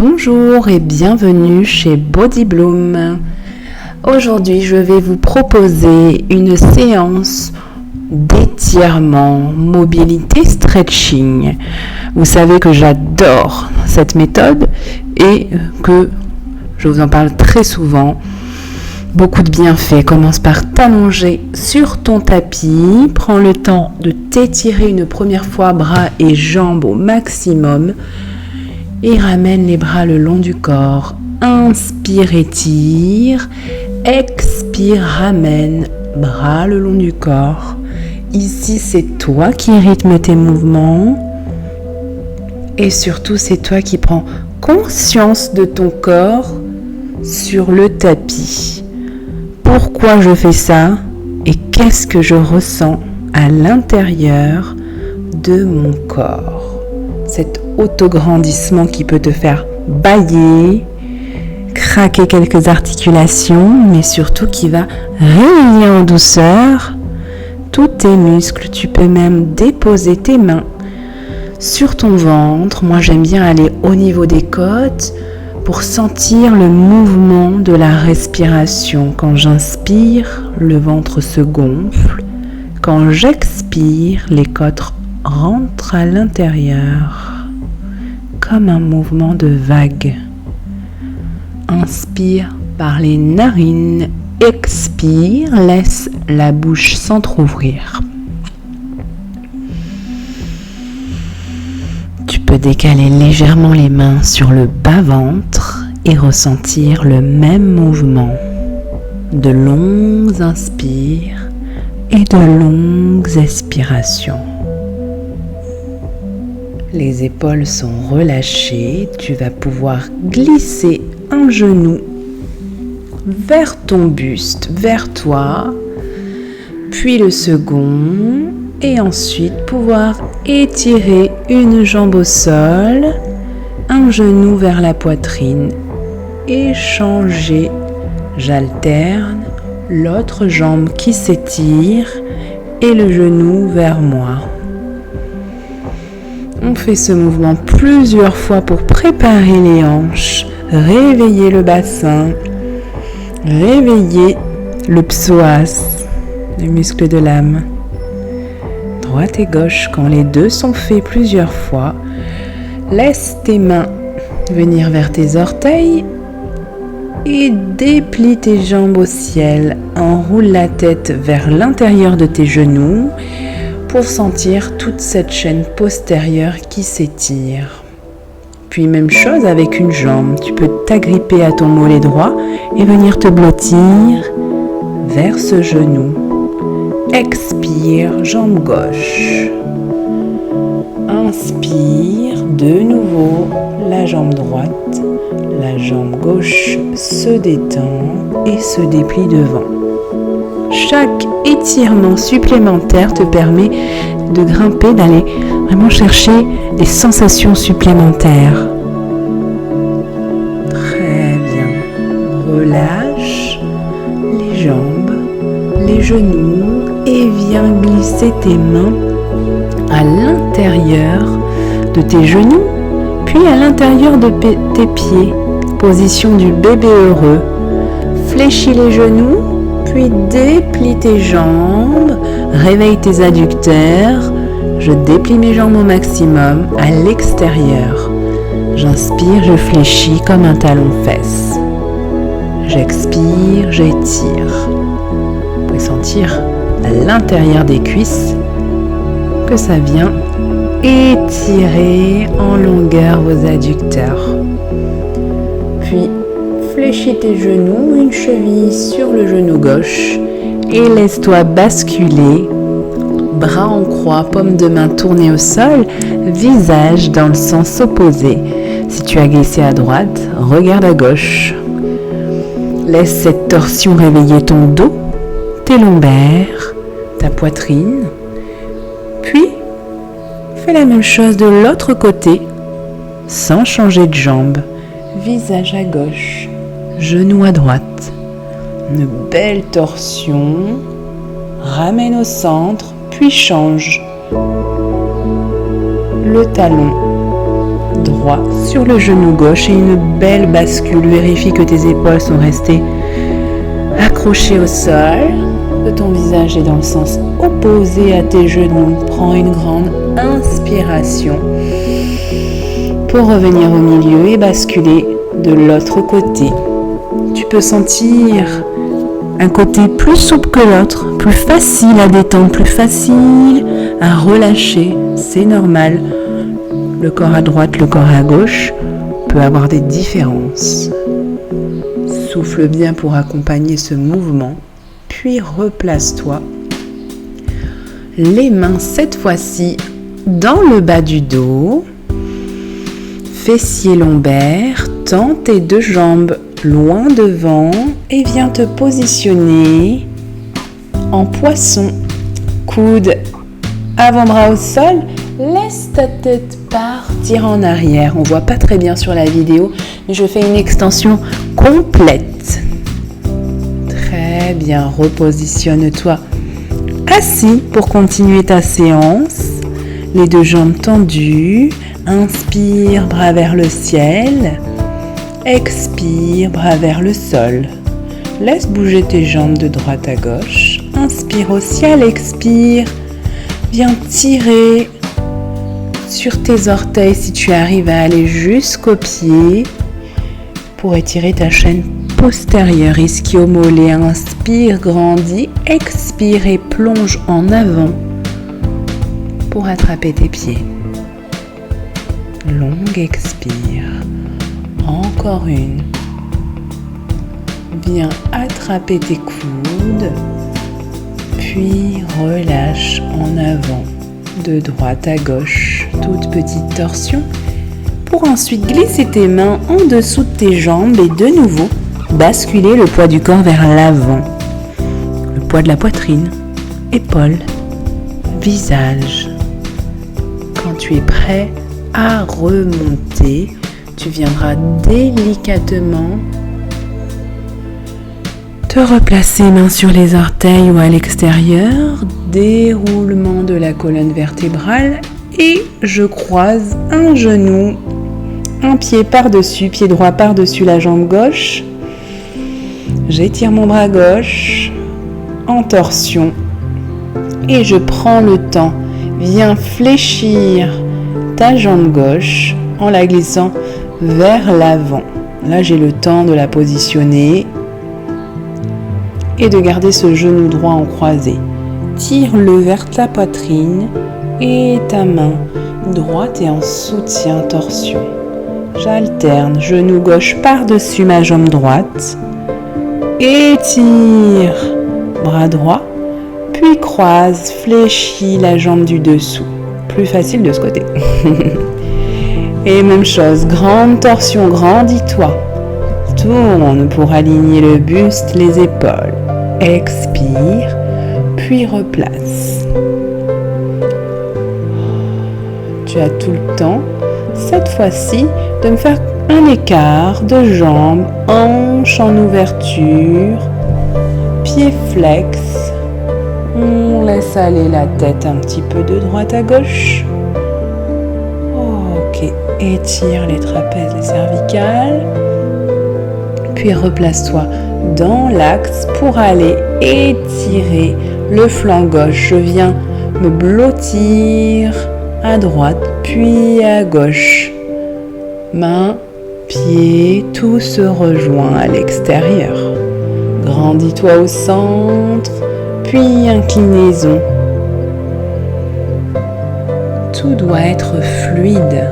Bonjour et bienvenue chez Body Bloom. Aujourd'hui, je vais vous proposer une séance d'étirement, mobilité, stretching. Vous savez que j'adore cette méthode et que je vous en parle très souvent. Beaucoup de bienfaits. Commence par t'allonger sur ton tapis. Prends le temps de t'étirer une première fois bras et jambes au maximum. Et ramène les bras le long du corps. Inspire, étire. Expire, ramène bras le long du corps. Ici, c'est toi qui rythme tes mouvements. Et surtout, c'est toi qui prends conscience de ton corps sur le tapis. Pourquoi je fais ça et qu'est-ce que je ressens à l'intérieur de mon corps? Cet autograndissement qui peut te faire bâiller, craquer quelques articulations, mais surtout qui va réveiller en douceur tous tes muscles. Tu peux même déposer tes mains sur ton ventre. Moi, j'aime bien aller au niveau des côtes pour sentir le mouvement de la respiration. Quand j'inspire, le ventre se gonfle. Quand j'expire, les côtes rentrent à l'intérieur comme un mouvement de vague. Inspire par les narines, expire, laisse la bouche s'entrouvrir. Tu peux décaler légèrement les mains sur le bas-ventre et ressentir le même mouvement. De longues inspires et de longues expirations. Les épaules sont relâchées. Tu vas pouvoir glisser un genou vers ton buste, vers toi, puis le second, et ensuite pouvoir étirer une jambe au sol, un genou vers la poitrine, et changer. J'alterne l'autre jambe qui s'étire et le genou vers moi. On fait ce mouvement plusieurs fois pour préparer les hanches, réveiller le bassin, réveiller le psoas, le muscle de l'âme. Droite et gauche, quand les deux sont faits plusieurs fois, laisse tes mains venir vers tes orteils et déplie tes jambes au ciel. Enroule la tête vers l'intérieur de tes genoux pour sentir toute cette chaîne postérieure qui s'étire. Puis même chose avec une jambe, tu peux t'agripper à ton mollet droit et venir te blottir vers ce genou. Expire, jambe gauche. Inspire, de nouveau, la jambe droite. La jambe gauche se détend et se déplie devant. Chaque étirement supplémentaire te permet de grimper, d'aller vraiment chercher des sensations supplémentaires. Très bien. Relâche les jambes, les genoux et viens glisser tes mains à l'intérieur de tes genoux, puis à l'intérieur de tes pieds. Position du bébé heureux. Fléchis les genoux, puis déplie tes jambes, réveille tes adducteurs. Je déplie mes jambes au maximum à l'extérieur. J'inspire, je fléchis comme un talon-fesse. J'expire, j'étire. Vous pouvez sentir à l'intérieur des cuisses que ça vient étirer en longueur vos adducteurs. Puis fléchis tes genoux, une cheville sur le genou gauche et laisse-toi basculer. Bras en croix, paume de main tournée au sol, visage dans le sens opposé. Si tu as glissé à droite, regarde à gauche. Laisse cette torsion réveiller ton dos, tes lombaires, ta poitrine. Puis, fais la même chose de l'autre côté, sans changer de jambe. Visage à gauche, genou à droite. Une belle torsion. Ramène au centre, puis change. Le talon droit sur le genou gauche et une belle bascule. Vérifie que tes épaules sont restées accrochées au sol, que ton visage est dans le sens opposé à tes genoux. Prends une grande inspiration pour revenir au milieu et basculer de l'autre côté. Tu peux sentir un côté plus souple que l'autre, plus facile à détendre, plus facile à relâcher. C'est normal. Le corps à droite, le corps à gauche peut avoir des différences. Souffle bien pour accompagner ce mouvement, puis replace-toi. Les mains cette fois-ci dans le bas du dos, fessiers lombaires, tends tes deux jambes loin devant et viens te positionner en poisson. Coude avant-bras au sol, laisse ta tête partir en arrière. On voit pas très bien sur la vidéo, mais je fais une extension complète. Très bien, repositionne-toi assis pour continuer ta séance. Les deux jambes tendues. Inspire, bras vers le ciel. Expire, bras vers le sol. Laisse bouger tes jambes de droite à gauche. Inspire au ciel, expire. Viens tirer sur tes orteils si tu arrives à aller jusqu'au pied pour étirer ta chaîne postérieure. Ischio-mollet, inspire, grandis, expire et plonge en avant pour attraper tes pieds. Longue expire. Encore une. Viens attraper tes coudes, puis relâche en avant, de droite à gauche, toute petite torsion, pour ensuite glisser tes mains en dessous de tes jambes et de nouveau basculer le poids du corps vers l'avant. Le poids de la poitrine, épaules, visage. Quand tu es prêt à remonter, tu viendras délicatement te replacer mains sur les orteils ou à l'extérieur, déroulement de la colonne vertébrale et je croise un genou, un pied par-dessus, pied droit par-dessus la jambe gauche. J'étire mon bras gauche en torsion et je prends le temps. Viens fléchir ta jambe gauche en la glissant vers l'avant. Là, j'ai le temps de la positionner et de garder ce genou droit en croisé. Tire-le vers ta poitrine et ta main droite est en soutien torsion. J'alterne, genou gauche par-dessus ma jambe droite. Étire, bras droit, puis croise, fléchis la jambe du dessous. Plus facile de ce côté. Et même chose, grande torsion, grandis-toi. Tourne pour aligner le buste, les épaules. Expire, puis replace. Tu as tout le temps, cette fois-ci, de me faire un écart de jambes, hanche en ouverture, pied flex. On laisse aller la tête un petit peu de droite à gauche. Ok, étire les trapèzes, les cervicales. Puis replace-toi dans l'axe pour aller étirer le flanc gauche. Je viens me blottir à droite, puis à gauche. Main, pied, tout se rejoint à l'extérieur. Grandis-toi au centre, puis inclinaison. Tout doit être fluide.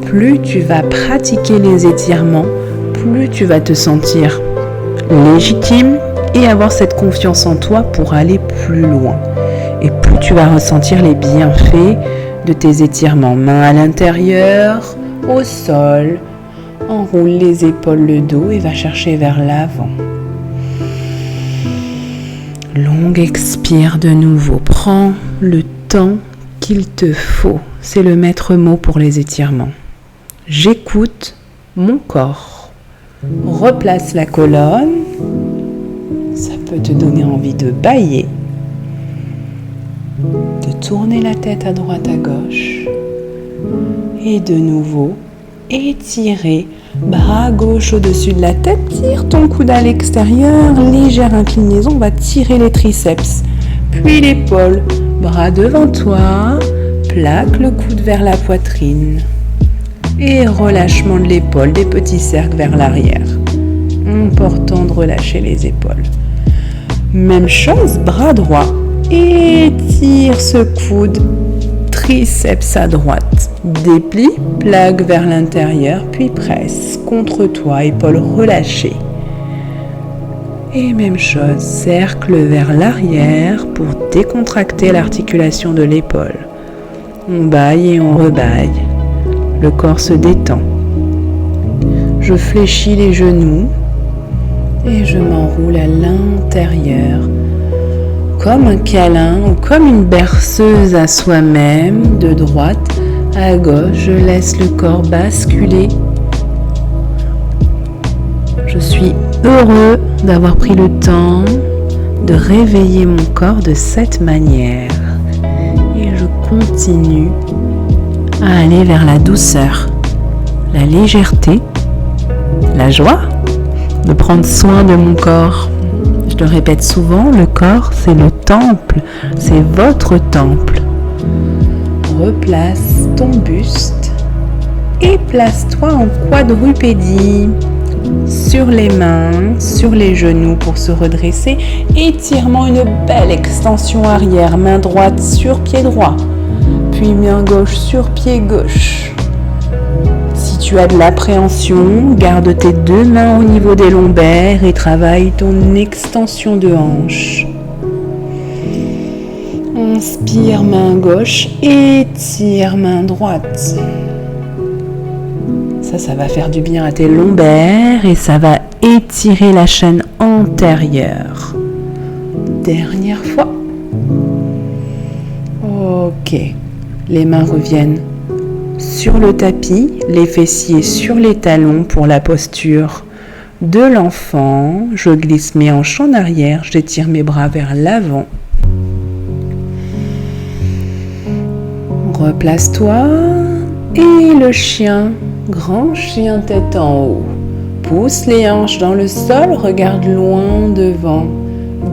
Plus tu vas pratiquer les étirements, plus tu vas te sentir légitime et avoir cette confiance en toi pour aller plus loin. Et plus tu vas ressentir les bienfaits de tes étirements. Mains à l'intérieur, au sol, enroule les épaules, le dos et va chercher vers l'avant. Longue expire de nouveau. Prends le temps qu'il te faut. C'est le maître mot pour les étirements. J'écoute mon corps. Replace la colonne. Ça peut te donner envie de bâiller, de tourner la tête à droite à gauche. Et de nouveau, étirer. Bras gauche au-dessus de la tête, tire ton coude à l'extérieur, légère inclinaison, on va tirer les triceps. Puis l'épaule, bras devant toi, plaque le coude vers la poitrine. Et relâchement de l'épaule, des petits cercles vers l'arrière. Important de relâcher les épaules. Même chose, bras droit. Étire ce coude, triceps à droite. Déplie, plaque vers l'intérieur, puis presse contre toi, épaules relâchées. Et même chose, cercle vers l'arrière pour décontracter l'articulation de l'épaule. On baille et on rebaille. Le corps se détend. Je fléchis les genoux et je m'enroule à l'intérieur. Comme un câlin ou comme une berceuse à soi-même, de droite à gauche, je laisse le corps basculer. Je suis heureux d'avoir pris le temps de réveiller mon corps de cette manière. Et je continue à aller vers la douceur, la légèreté, la joie de prendre soin de mon corps. Je le répète souvent, le corps c'est le temple, c'est votre temple. Replace ton buste et place-toi en quadrupédie, sur les mains, sur les genoux pour se redresser. Étirement, une belle extension arrière, main droite sur pied droit. Puis main gauche sur pied gauche. Si tu as de l'appréhension, garde tes deux mains au niveau des lombaires et travaille ton extension de hanche. Inspire main gauche, étire main droite. Ça va faire du bien à tes lombaires et ça va étirer la chaîne antérieure. Dernière fois. Ok. Les mains reviennent sur le tapis, les fessiers sur les talons pour la posture de l'enfant. Je glisse mes hanches en arrière, j'étire mes bras vers l'avant. Replace-toi et le chien, grand chien tête en haut. Pousse les hanches dans le sol, regarde loin devant,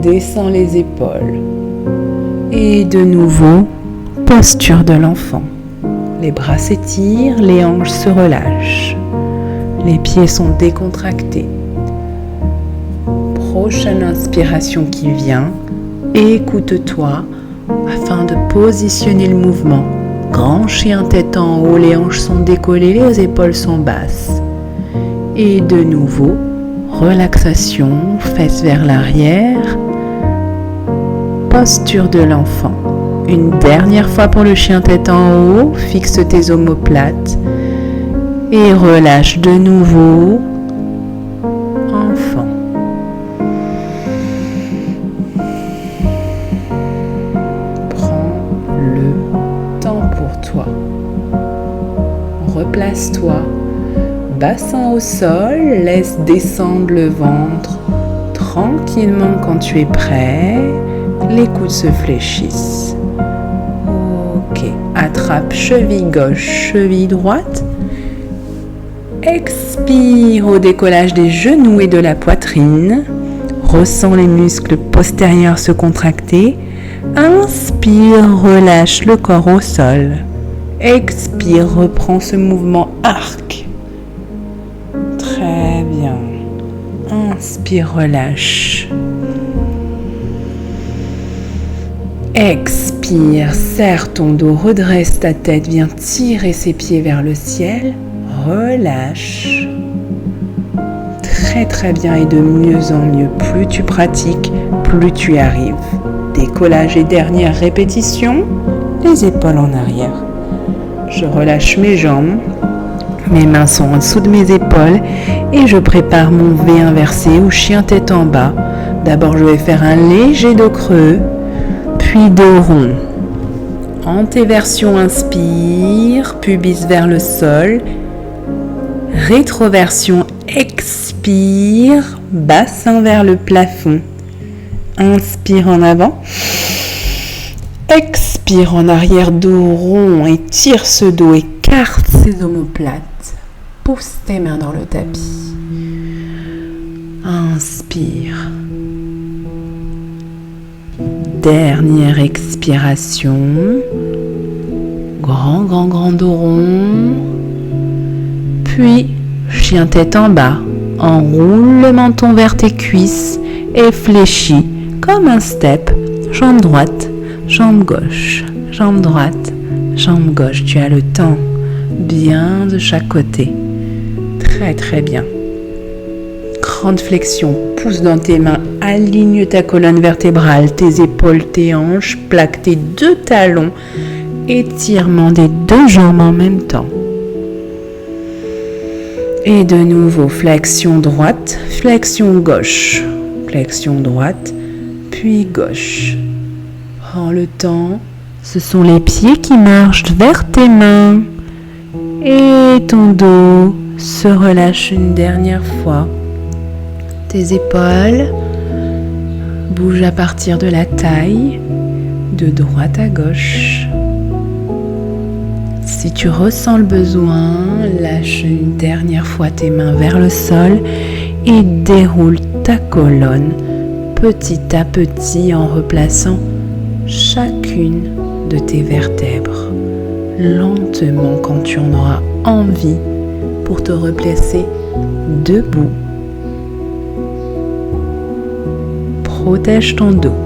descend les épaules. Et de nouveau, posture de l'enfant. Les bras s'étirent, les hanches se relâchent. Les pieds sont décontractés. Prochaine inspiration qui vient, écoute-toi afin de positionner le mouvement. Grand chien tête en haut, les hanches sont décollées, les épaules sont basses. Et de nouveau, relaxation, fesses vers l'arrière. Posture de l'enfant. Une dernière fois pour le chien tête en haut, fixe tes omoplates et relâche de nouveau. Enfant. Prends le temps pour toi. Replace-toi. Bassin au sol, laisse descendre le ventre tranquillement quand tu es prêt. Les coudes se fléchissent. Ok, attrape cheville gauche, cheville droite. Expire au décollage des genoux et de la poitrine. Ressens les muscles postérieurs se contracter. Inspire, relâche le corps au sol. Expire, reprends ce mouvement arc. Très bien. Inspire, relâche. Expire, serre ton dos, redresse ta tête, viens tirer ses pieds vers le ciel. Relâche. Très très bien et de mieux en mieux. Plus tu pratiques, plus tu y arrives. Décollage et dernière répétition. Les épaules en arrière. Je relâche mes jambes. Mes mains sont en dessous de mes épaules et je prépare mon V inversé ou chien tête en bas. D'abord, je vais faire un léger dos creux, puis dos rond. Antéversion, inspire, pubis vers le sol. Rétroversion, expire, bassin vers le plafond. Inspire en avant. Expire en arrière, dos rond, étire ce dos, écarte ses omoplates. pousse tes mains dans le tapis. Inspire. Dernière expiration. Grand dos rond. Puis, chien tête en bas. Enroule le menton vers tes cuisses et fléchis comme un step. Jambe droite, jambe gauche, jambe droite, jambe gauche. Tu as le temps. Bien de chaque côté. Très bien. Grande flexion. Pousse dans tes mains. Aligne ta colonne vertébrale, tes épaules, tes hanches. Plaque tes deux talons. Étirement des deux jambes en même temps. Et de nouveau, flexion droite, flexion gauche. Flexion droite, puis gauche. Prends le temps. Ce sont les pieds qui marchent vers tes mains. Et ton dos se relâche une dernière fois. Tes épaules bougent à partir de la taille, de droite à gauche. Si tu ressens le besoin, lâche une dernière fois tes mains vers le sol et déroule ta colonne petit à petit en replaçant chacune de tes vertèbres. Lentement quand tu en auras envie pour te replacer debout. Protège ton dos.